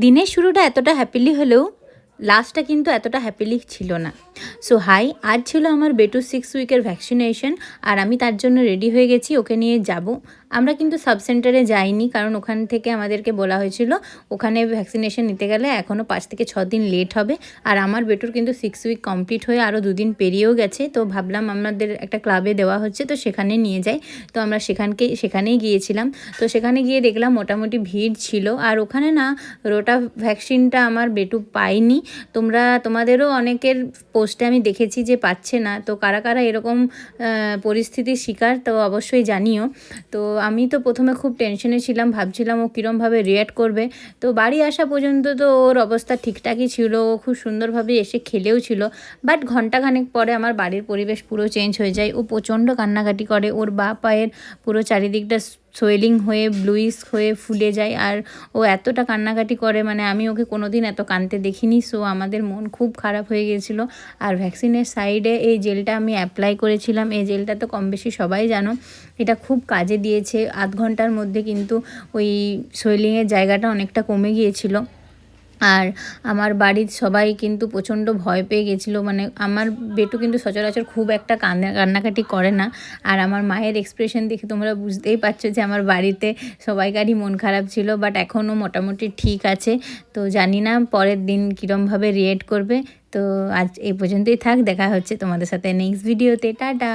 দিনের শুরুটা এতটা হ্যাপিলি হলেও লাস্টটা কিন্তু এতটা হ্যাপিলি ছিল না। সো হাই, আজ ছিল আমার বেটুর 6 উইকের ভ্যাকসিনেশন, আর আমি তার জন্য রেডি হয়ে গেছি, ওকে নিয়ে যাব। আমরা কিন্তু সাব সেন্টারে যাইনি, কারণ ওখান থেকে আমাদেরকে বলা হয়েছিল ওখানে ভ্যাকসিনেশন নিতে গেলে এখনও 5 থেকে 6 দিন লেট হবে। আর আমার বেটুর কিন্তু 6 উইক কমপ্লিট হয়ে আরও 2 দিন পেরিয়েও গেছে। তো ভাবলাম আমাদের একটা ক্লাবে দেওয়া হচ্ছে, তো সেখানে নিয়ে যাই। তো আমরা সেখানেই গিয়েছিলাম। তো সেখানে গিয়ে দেখলাম মোটামুটি ভিড় ছিল। আর ওখানে না রোটা ভ্যাকসিনটা আমার বেটু পায়নি। তোমাদেরও অনেকের পোস্টে আমি দেখেছি যে পাচ্ছে না। তো কারা কারা এরকম পরিস্থিতির শিকার, তো অবশ্যই জানিও। তো আমি তো প্রথমে খুব টেনশনে ছিলাম, ভাবছিলাম ও কীরমভাবে রিঅ্যাক্ট করবে। তো বাড়ি আসা পর্যন্ত তো ওর অবস্থা ঠিকঠাকই ছিল, ও খুব সুন্দরভাবে এসে খেলেও ছিল। বাট ঘণ্টাখানেক পরে আমার বাড়ির পরিবেশ পুরো চেঞ্জ হয়ে যায়। ও প্রচণ্ড কান্নাকাটি করে, ওর বাঁ পায়ের পুরো চারিদিকটা সোয়েলিং হয়ে ব্লুইশ হয়ে ফুলে যায়। আর ও এতটা কান্নাকাটি করে, মানে আমি ওকে কোনো দিন এত কাঁদতে দেখিনি। সো আমাদের মন খুব খারাপ হয়ে গিয়েছিলো। আর ভ্যাকসিনের সাইডে এই জেলটা আমি অ্যাপ্লাই করেছিলাম। এই জেলটা তো কম বেশি সবাই জানো, এটা খুব কাজে দিয়েছে। আধ ঘন্টার মধ্যে কিন্তু ওই সোয়েলিংয়ের জায়গাটা অনেকটা কমে গিয়েছিলো। আর আমার বাড়ির সবাই কিন্তু প্রচণ্ড ভয় পেয়ে গেছিলো। মানে আমার বেটু কিন্তু সচরাচর খুব একটা কান্নাকাটি করে না। আর আমার মায়ের এক্সপ্রেশন দেখে তোমরা বুঝতেই পারছো যে আমার বাড়িতে সবাইকারই মন খারাপ ছিল। বাট এখনও মোটামুটি ঠিক আছে। তো জানি না পরের দিন কীরমভাবে রিঅ্যাক্ট করবে। তো আজ এই পর্যন্তই থাক, দেখা হচ্ছে তোমাদের সাথে নেক্সট ভিডিওতে। টাটা।